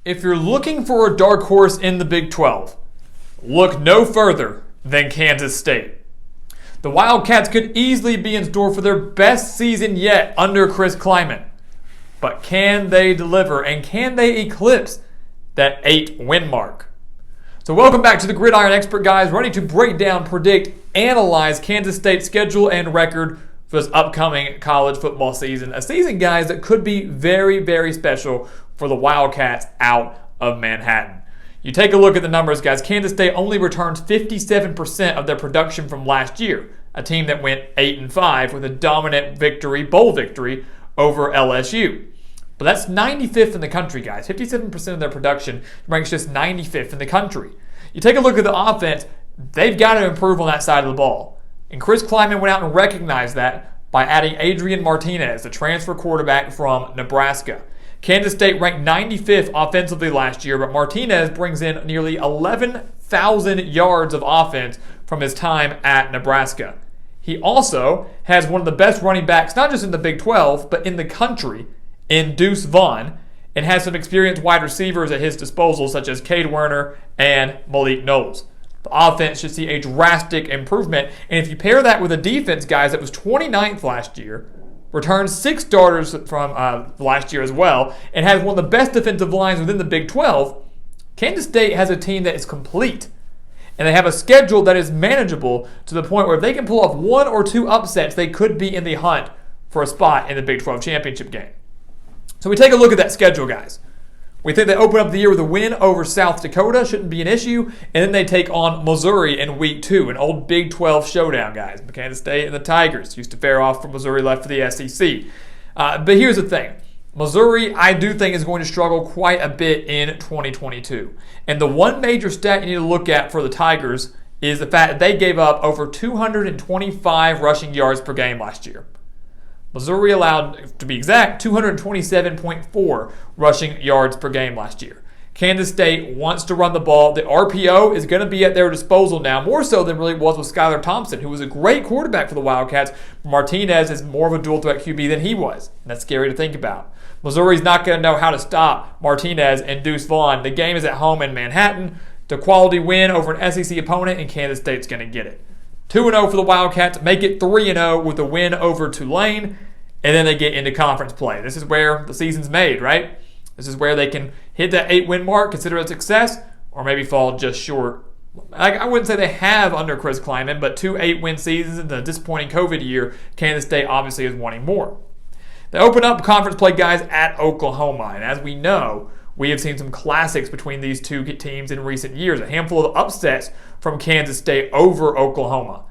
If you're looking for a dark horse in the Big 12, look no further than Kansas State. The Wildcats could easily be in store for their best season yet under Chris Kleiman. But can they deliver, and can they eclipse that 8-win mark? So welcome back to the Gridiron Expert, guys, ready to break down, predict, analyze Kansas State's schedule and record for this upcoming college football season. A season, guys, that could be very, very special for the Wildcats out of Manhattan. You take a look at the numbers, guys. Kansas State only returns 57% of their production from last year, a team that went 8-5 with a dominant victory, bowl victory, over LSU. But that's 95th in the country, guys. 57% of their production ranks just 95th in the country. You take a look at the offense, they've got to improve on that side of the ball. And Chris Kleiman went out and recognized that by adding Adrian Martinez, the transfer quarterback from Nebraska. Kansas State ranked 95th offensively last year, but Martinez brings in nearly 11,000 yards of offense from his time at Nebraska. He also has one of the best running backs, not just in the Big 12, but in the country, in Deuce Vaughn, and has some experienced wide receivers at his disposal, such as Cade Werner and Malik Knowles. The offense should see a drastic improvement, and if you pair that with a defense, guys, that was 29th last year, returned 6 starters from last year as well, and has one of the best defensive lines within the Big 12, Kansas State has a team that is complete. And they have a schedule that is manageable to the point where if they can pull off 1 or 2 upsets, they could be in the hunt for a spot in the Big 12 championship game. So we take a look at that schedule, guys. We think they open up the year with a win over South Dakota, shouldn't be an issue, and then they take on Missouri in Week 2, an old Big 12 showdown, guys. Kansas State and the Tigers used to fare off from Missouri, left for the SEC. But here's the thing. Missouri, I do think, is going to struggle quite a bit in 2022. And the one major stat you need to look at for the Tigers is the fact that they gave up over 225 rushing yards per game last year. Missouri allowed, to be exact, 227.4 rushing yards per game last year. Kansas State wants to run the ball. The RPO is going to be at their disposal now, more so than really it was with Skylar Thompson, who was a great quarterback for the Wildcats. Martinez is more of a dual threat QB than he was. And that's scary to think about. Missouri's not going to know how to stop Martinez and Deuce Vaughn. The game is at home in Manhattan. The quality win over an SEC opponent, and Kansas State's going to get it. 2-0 for the Wildcats, make it 3-0 with a win over Tulane, and then they get into conference play. This is where the season's made, right? This is where they can hit that 8-win mark, consider it a success, or maybe fall just short. I wouldn't say they have under Chris Kleiman, but 2 8-win seasons in the disappointing COVID year, Kansas State obviously is wanting more. They open up conference play, guys, at Oklahoma, and as we know, we have seen some classics between these two teams in recent years, a handful of upsets from Kansas State over Oklahoma.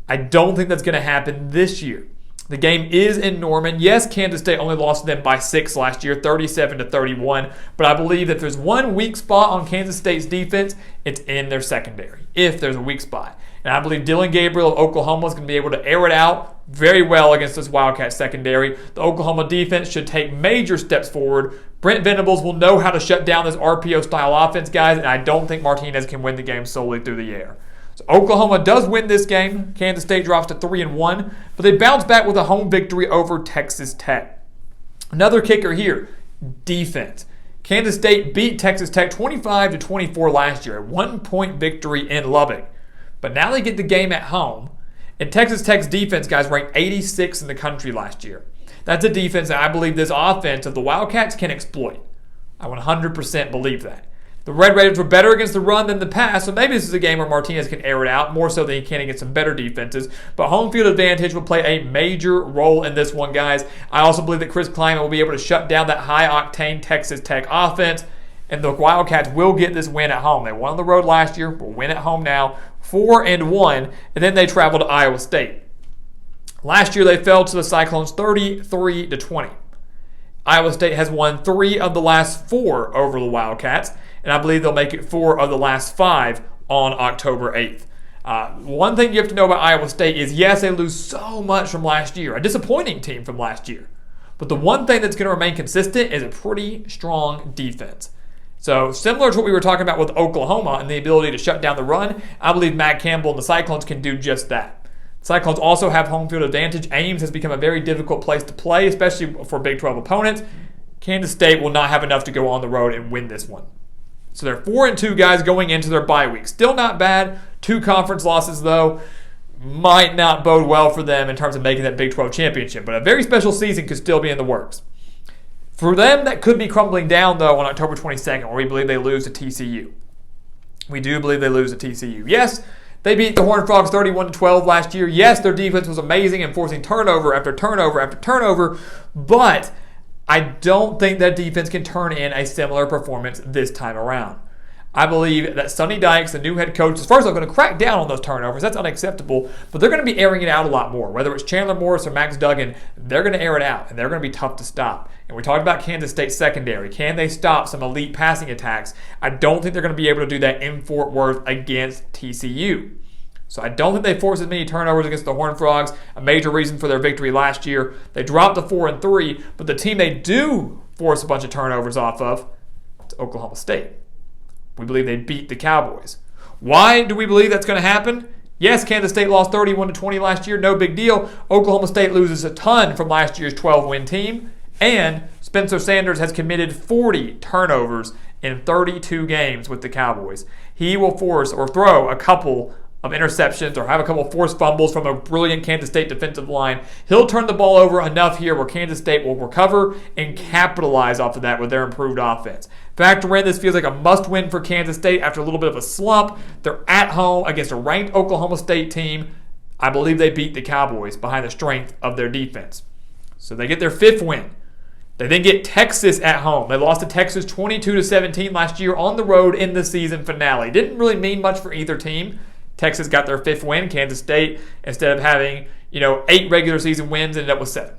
I don't think that's going to happen this year. The game is in Norman. Yes, Kansas State only lost to them by 6 last year, 37-31, but I believe that if there's one weak spot on Kansas State's defense, it's in their secondary, if there's a weak spot. And I believe Dylan Gabriel of Oklahoma is going to be able to air it out very well against this Wildcat secondary. The Oklahoma defense should take major steps forward. Brent Venables will know how to shut down this RPO-style offense, guys, and I don't think Martinez can win the game solely through the air. So Oklahoma does win this game. Kansas State drops to 3-1, but they bounce back with a home victory over Texas Tech. Another kicker here, defense. Kansas State beat Texas Tech 25-24 last year, a 1-point victory in Lubbock. But now they get the game at home, and Texas Tech's defense, guys, ranked 86th in the country last year. That's a defense that I believe this offense of the Wildcats can exploit. I 100% believe that. The Red Raiders were better against the run than the pass, so maybe this is a game where Martinez can air it out more so than he can against some better defenses. But home field advantage will play a major role in this one, guys. I also believe that Chris Kleiman will be able to shut down that high-octane Texas Tech offense, and the Wildcats will get this win at home. They won on the road last year, will win at home now, 4-1, and then they travel to Iowa State. Last year they fell to the Cyclones 33-20. Iowa State has won 3 of the last 4 over the Wildcats, and I believe they'll make it 4 of the last 5 on October 8th. One thing you have to know about Iowa State is, yes, they lose so much from last year, a disappointing team from last year. But the one thing that's going to remain consistent is a pretty strong defense. So similar to what we were talking about with Oklahoma and the ability to shut down the run, I believe Matt Campbell and the Cyclones can do just that. Cyclones also have home field advantage. Ames has become a very difficult place to play, especially for Big 12 opponents. Kansas State will not have enough to go on the road and win this one. So they're 4-2 guys going into their bye week. Still not bad. 2 conference losses, though, might not bode well for them in terms of making that Big 12 championship. But a very special season could still be in the works. For them, that could be crumbling down, though, on October 22nd, where we believe they lose to TCU. We do believe they lose to TCU. Yes, they beat the Horned Frogs 31-12 last year. Yes, their defense was amazing and forcing turnover after turnover after turnover, but I don't think that defense can turn in a similar performance this time around. I believe that Sonny Dykes, the new head coach, is first of all going to crack down on those turnovers. That's unacceptable. But they're going to be airing it out a lot more. Whether it's Chandler Morris or Max Duggan, they're going to air it out, and they're going to be tough to stop. And we talked about Kansas State secondary. Can they stop some elite passing attacks? I don't think they're going to be able to do that in Fort Worth against TCU. So I don't think they forced as many turnovers against the Horned Frogs, a major reason for their victory last year. They dropped to 4-3, but the team they do force a bunch of turnovers off of is Oklahoma State. We believe they beat the Cowboys. Why do we believe that's going to happen? Yes, Kansas State lost 31-20 last year. No big deal. Oklahoma State loses a ton from last year's 12-win team. And Spencer Sanders has committed 40 turnovers in 32 games with the Cowboys. He will force or throw a couple of interceptions or have a couple of forced fumbles from a brilliant Kansas State defensive line. He'll turn the ball over enough here where Kansas State will recover and capitalize off of that with their improved offense. Factor in, this feels like a must-win for Kansas State after a little bit of a slump. They're at home against a ranked Oklahoma State team. I believe they beat the Cowboys behind the strength of their defense. So they get their 5th win. They then get Texas at home. They lost to Texas 22-17 last year on the road in the season finale. Didn't really mean much for either team. Texas got their 5th win. Kansas State, instead of having 8 regular season wins, ended up with 7.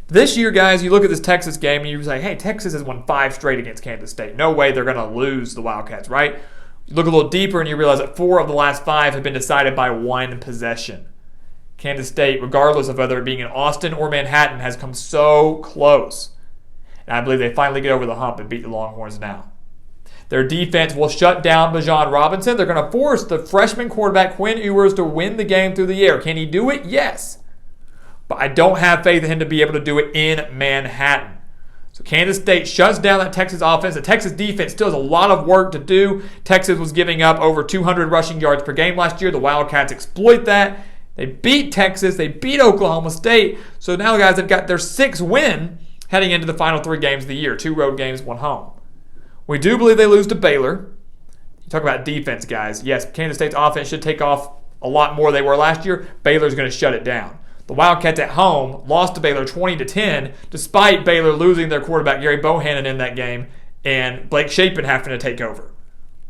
This year, guys, you look at this Texas game and you say, hey, Texas has won 5 straight against Kansas State. No way they're going to lose the Wildcats, right? You look a little deeper and you realize that 4 of the last 5 have been decided by 1 possession. Kansas State, regardless of whether it being in Austin or Manhattan, has come so close. And I believe they finally get over the hump and beat the Longhorns now. Their defense will shut down Bijan Robinson. They're going to force the freshman quarterback Quinn Ewers to win the game through the air. Can he do it? Yes. But I don't have faith in him to be able to do it in Manhattan. So Kansas State shuts down that Texas offense. The Texas defense still has a lot of work to do. Texas was giving up over 200 rushing yards per game last year. The Wildcats exploit that. They beat Texas. They beat Oklahoma State. So now, guys, they've got their 6th win heading into the final 3 games of the year. 2 road games, 1 home. We do believe they lose to Baylor. You talk about defense, guys. Yes, Kansas State's offense should take off a lot more than they were last year. Baylor's going to shut it down. The Wildcats at home lost to Baylor 20-10, despite Baylor losing their quarterback Gary Bohannon in that game and Blake Shapen having to take over.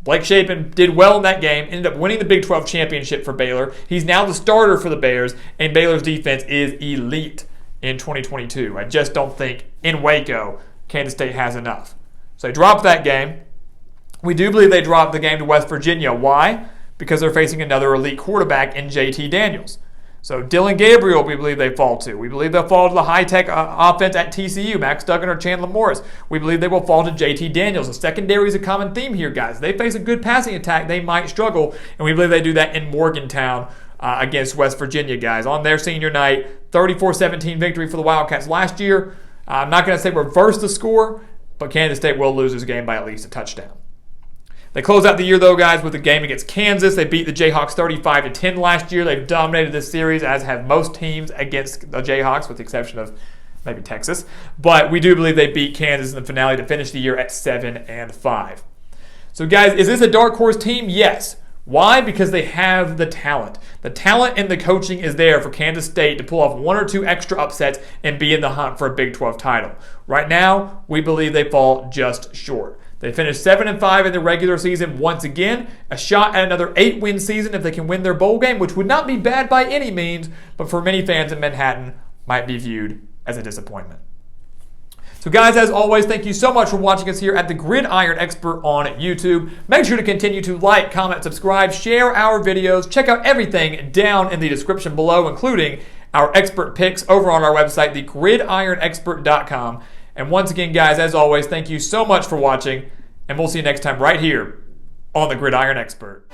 Blake Shapen did well in that game, ended up winning the Big 12 championship for Baylor. He's now the starter for the Bears, and Baylor's defense is elite in 2022. I just don't think in Waco Kansas State has enough. So they dropped that game. We do believe they dropped the game to West Virginia. Why? Because they're facing another elite quarterback in JT Daniels. So Dylan Gabriel, we believe they fall to. We believe they'll fall to the high-tech offense at TCU, Max Duggan or Chandler Morris. We believe they will fall to JT Daniels. The secondary is a common theme here, guys. They face a good passing attack. They might struggle, and we believe they do that in Morgantown against West Virginia, guys. On their senior night, 34-17 victory for the Wildcats last year. I'm not going to say reverse the score, but Kansas State will lose this game by at least a touchdown. They close out the year, though, guys, with a game against Kansas. They beat the Jayhawks 35-10 last year. They've dominated this series, as have most teams against the Jayhawks, with the exception of maybe Texas. But we do believe they beat Kansas in the finale to finish the year at 7-5. So, guys, is this a dark horse team? Yes. Why? Because they have the talent. The talent and the coaching is there for Kansas State to pull off 1 or 2 extra upsets and be in the hunt for a Big 12 title. Right now, we believe they fall just short. They finished 7-5 in the regular season once again, a shot at another 8-win season if they can win their bowl game, which would not be bad by any means, but for many fans in Manhattan might be viewed as a disappointment. So guys, as always, thank you so much for watching us here at the Gridiron Expert on YouTube. Make sure to continue to like, comment, subscribe, share our videos. Check out everything down in the description below, including our expert picks over on our website, thegridironexpert.com. And once again, guys, as always, thank you so much for watching, and we'll see you next time right here on the Gridiron Expert.